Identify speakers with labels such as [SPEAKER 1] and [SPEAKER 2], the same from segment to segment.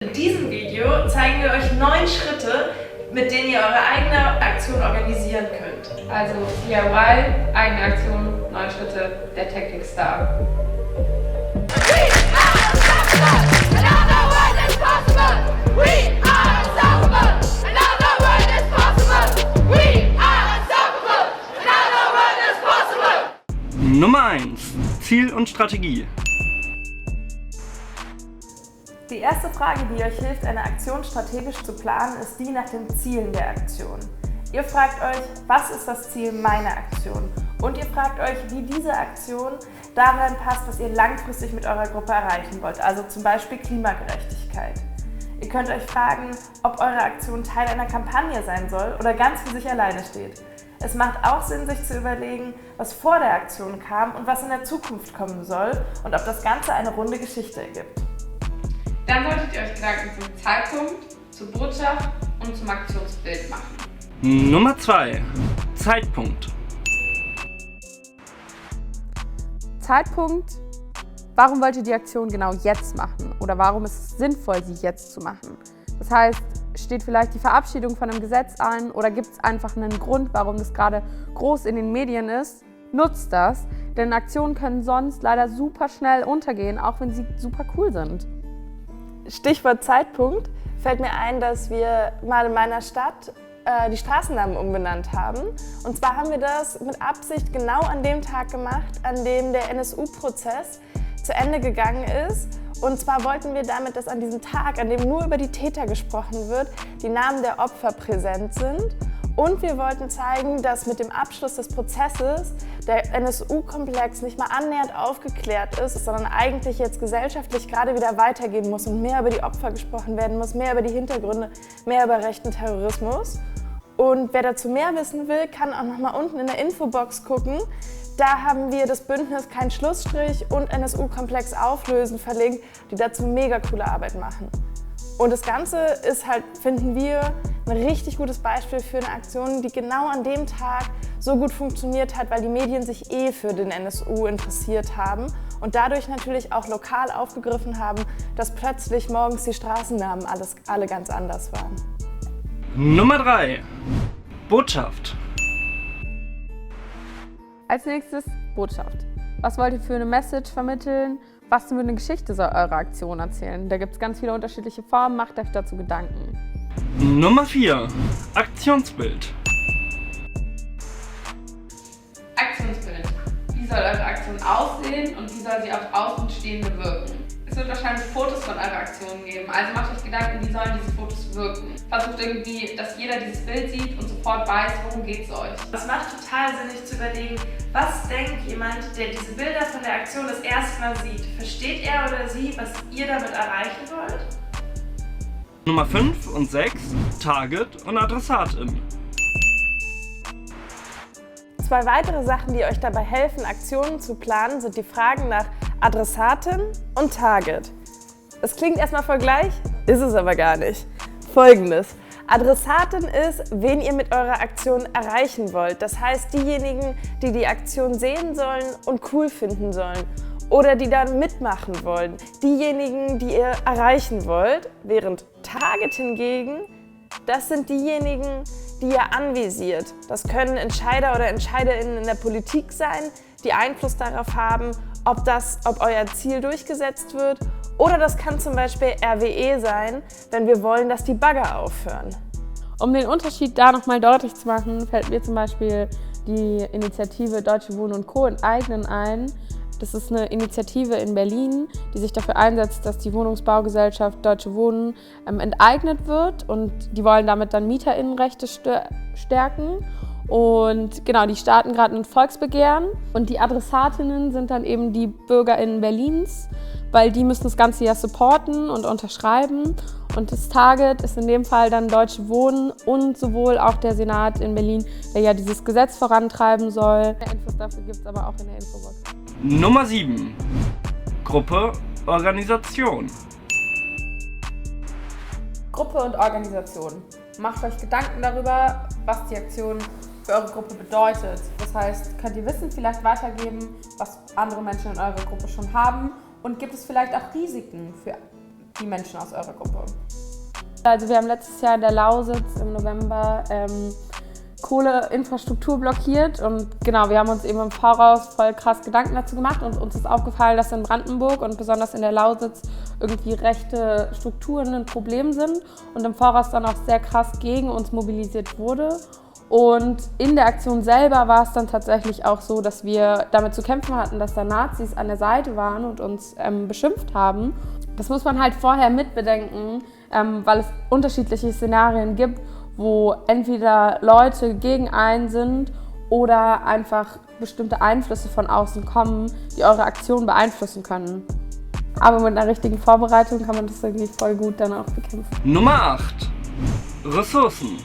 [SPEAKER 1] In diesem Video zeigen wir euch 9 Schritte, mit denen ihr eure eigene Aktion organisieren könnt.
[SPEAKER 2] Also DIY, eigene Aktion, 9 Schritte, der Technikstar.
[SPEAKER 3] Nummer 1. Ziel und Strategie.
[SPEAKER 1] Die erste Frage, die euch hilft, eine Aktion strategisch zu planen, ist die nach den Zielen der Aktion. Ihr fragt euch, was ist das Ziel meiner Aktion? Und ihr fragt euch, wie diese Aktion darin passt, was ihr langfristig mit eurer Gruppe erreichen wollt, also zum Beispiel Klimagerechtigkeit. Ihr könnt euch fragen, ob eure Aktion Teil einer Kampagne sein soll oder ganz für sich alleine steht. Es macht auch Sinn, sich zu überlegen, was vor der Aktion kam und was in der Zukunft kommen soll und ob das Ganze eine runde Geschichte ergibt.
[SPEAKER 2] Dann solltet ihr euch Gedanken zum Zeitpunkt, zur Botschaft und zum Aktionsbild machen.
[SPEAKER 3] Nummer 2. Zeitpunkt.
[SPEAKER 4] Zeitpunkt. Warum wollt ihr die Aktion genau jetzt machen? Oder warum ist es sinnvoll, sie jetzt zu machen? Das heißt, steht vielleicht die Verabschiedung von einem Gesetz an oder gibt es einfach einen Grund, warum das gerade groß in den Medien ist? Nutzt das, denn Aktionen können sonst leider super schnell untergehen, auch wenn sie super cool sind.
[SPEAKER 5] Stichwort Zeitpunkt fällt mir ein, dass wir mal in meiner Stadt die Straßennamen umbenannt haben. Und zwar haben wir das mit Absicht genau an dem Tag gemacht, an dem der NSU-Prozess zu Ende gegangen ist. Und zwar wollten wir damit, dass an diesem Tag, an dem nur über die Täter gesprochen wird, die Namen der Opfer präsent sind. Und wir wollten zeigen, dass mit dem Abschluss des Prozesses der NSU-Komplex nicht mal annähernd aufgeklärt ist, sondern eigentlich jetzt gesellschaftlich gerade wieder weitergehen muss und mehr über die Opfer gesprochen werden muss, mehr über die Hintergründe, mehr über rechten Terrorismus. Und wer dazu mehr wissen will, kann auch noch mal unten in der Infobox gucken. Da haben wir das Bündnis Kein Schlussstrich und NSU-Komplex auflösen verlinkt, die dazu mega coole Arbeit machen. Und das Ganze ist halt, finden wir, ein richtig gutes Beispiel für eine Aktion, die genau an dem Tag so gut funktioniert hat, weil die Medien sich für den NSU interessiert haben und dadurch natürlich auch lokal aufgegriffen haben, dass plötzlich morgens die Straßennamen alle ganz anders waren.
[SPEAKER 3] Nummer 3. Botschaft.
[SPEAKER 4] Als nächstes Botschaft. Was wollt ihr für eine Message vermitteln? Was für eine Geschichte soll eure Aktion erzählen? Da gibt es ganz viele unterschiedliche Formen, macht euch dazu Gedanken.
[SPEAKER 3] Nummer 4. Aktionsbild.
[SPEAKER 2] Aktionsbild. Wie soll eure Aktion aussehen und wie soll sie auf Außenstehende wirken? Es wird wahrscheinlich Fotos von eurer Aktion geben, also macht euch Gedanken, wie sollen diese Fotos wirken. Versucht irgendwie, dass jeder dieses Bild sieht und sofort weiß, worum geht es euch.
[SPEAKER 1] Es macht total Sinn, sich zu überlegen, was denkt jemand, der diese Bilder von der Aktion das erste Mal sieht? Versteht er oder sie, was ihr damit erreichen wollt?
[SPEAKER 3] Nummer 5 und 6. Target und Adressatin.
[SPEAKER 5] 2 weitere Sachen, die euch dabei helfen, Aktionen zu planen, sind die Fragen nach Adressatin und Target. Es klingt erstmal voll gleich, ist es aber gar nicht. Folgendes: Adressatin ist, wen ihr mit eurer Aktion erreichen wollt. Das heißt, diejenigen, die die Aktion sehen sollen und cool finden sollen oder die dann mitmachen wollen. Diejenigen, die ihr erreichen wollt, während Target hingegen, das sind diejenigen, die ihr anvisiert. Das können Entscheider oder EntscheiderInnen in der Politik sein, die Einfluss darauf haben, ob euer Ziel durchgesetzt wird. Oder das kann zum Beispiel RWE sein, wenn wir wollen, dass die Bagger aufhören.
[SPEAKER 4] Um den Unterschied da nochmal deutlich zu machen, fällt mir zum Beispiel die Initiative Deutsche Wohnen und Co. enteignen ein. Das ist eine Initiative in Berlin, die sich dafür einsetzt, dass die Wohnungsbaugesellschaft Deutsche Wohnen enteignet wird, und die wollen damit dann MieterInnenrechte stärken. Und genau, die starten gerade ein Volksbegehren und die Adressatinnen sind dann eben die BürgerInnen Berlins, weil die müssen das Ganze ja supporten und unterschreiben. Und das Target ist in dem Fall dann Deutsche Wohnen und sowohl auch der Senat in Berlin, der ja dieses Gesetz vorantreiben soll. Mehr Infos dafür gibt es aber auch in der Infobox.
[SPEAKER 3] Nummer 7. Gruppe, Organisation.
[SPEAKER 4] Gruppe und Organisation. Macht euch Gedanken darüber, was die Aktion für eure Gruppe bedeutet. Das heißt, könnt ihr Wissen vielleicht weitergeben, was andere Menschen in eurer Gruppe schon haben, und gibt es vielleicht auch Risiken für
[SPEAKER 1] die Menschen aus eurer Gruppe?
[SPEAKER 4] Also wir haben letztes Jahr in der Lausitz im November Kohleinfrastruktur blockiert und genau, wir haben uns eben im Voraus voll krass Gedanken dazu gemacht und uns ist aufgefallen, dass in Brandenburg und besonders in der Lausitz irgendwie rechte Strukturen ein Problem sind und im Voraus dann auch sehr krass gegen uns mobilisiert wurde. Und in der Aktion selber war es dann tatsächlich auch so, dass wir damit zu kämpfen hatten, dass da Nazis an der Seite waren und uns beschimpft haben. Das muss man halt vorher mitbedenken, weil es unterschiedliche Szenarien gibt, wo entweder Leute gegen einen sind oder einfach bestimmte Einflüsse von außen kommen, die eure Aktion beeinflussen können. Aber mit einer richtigen Vorbereitung kann man das irgendwie voll gut dann auch bekämpfen.
[SPEAKER 3] Nummer 8. Ressourcen.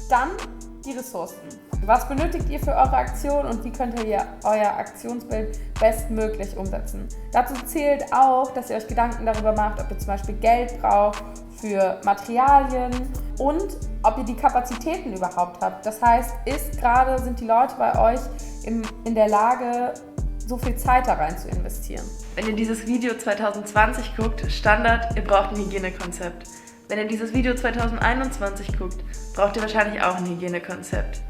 [SPEAKER 1] Dann die Ressourcen. Was benötigt ihr für eure Aktion und wie könnt ihr euer Aktionsbild bestmöglich umsetzen? Dazu zählt auch, dass ihr euch Gedanken darüber macht, ob ihr zum Beispiel Geld braucht für Materialien und ob ihr die Kapazitäten überhaupt habt. Das heißt, sind die Leute bei euch in der Lage, so viel Zeit da rein zu investieren?
[SPEAKER 5] Wenn ihr dieses Video 2020 guckt, Standard, ihr braucht ein Hygienekonzept. Wenn ihr dieses Video 2021 guckt, braucht ihr wahrscheinlich auch ein Hygienekonzept.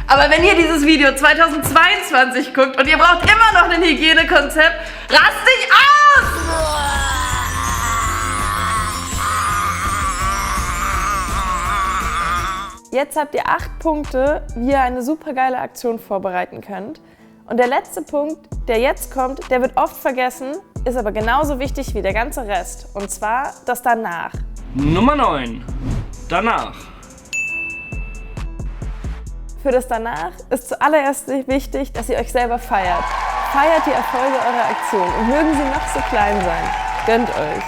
[SPEAKER 5] Aber wenn ihr dieses Video 2022 guckt und ihr braucht immer noch ein Hygienekonzept, rast dich aus! Jetzt habt ihr 8 Punkte, wie ihr eine super geile Aktion vorbereiten könnt. Und der letzte Punkt, der jetzt kommt, der wird oft vergessen, ist aber genauso wichtig wie der ganze Rest. Und zwar das Danach.
[SPEAKER 3] Nummer 9. Danach.
[SPEAKER 5] Für das Danach ist zuallererst wichtig, dass ihr euch selber feiert. Feiert die Erfolge eurer Aktion und mögen sie noch so klein sein. Gönnt euch.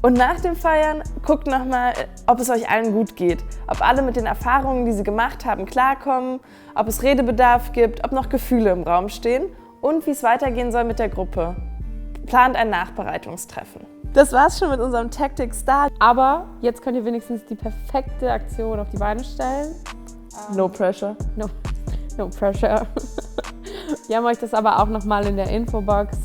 [SPEAKER 5] Und nach dem Feiern guckt nochmal, ob es euch allen gut geht. Ob alle mit den Erfahrungen, die sie gemacht haben, klarkommen, ob es Redebedarf gibt, ob noch Gefühle im Raum stehen und wie es weitergehen soll mit der Gruppe. Plant ein Nachbereitungstreffen. Das war's schon mit unserem Tactic Start.
[SPEAKER 4] Aber jetzt könnt ihr wenigstens die perfekte Aktion auf die Beine stellen.
[SPEAKER 5] No pressure.
[SPEAKER 4] No pressure. Wir haben euch das aber auch nochmal in der Infobox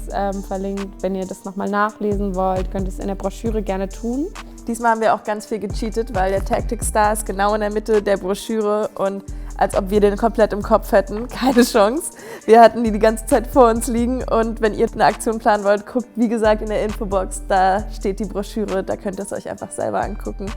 [SPEAKER 4] verlinkt. Wenn ihr das nochmal nachlesen wollt, könnt ihr es in der Broschüre gerne tun.
[SPEAKER 5] Diesmal haben wir auch ganz viel gecheatet, weil der Tactic Star ist genau in der Mitte der Broschüre und als ob wir den komplett im Kopf hätten. Keine Chance. Wir hatten die ganze Zeit vor uns liegen und wenn ihr eine Aktion planen wollt, guckt wie gesagt in der Infobox, da steht die Broschüre, da könnt ihr es euch einfach selber angucken.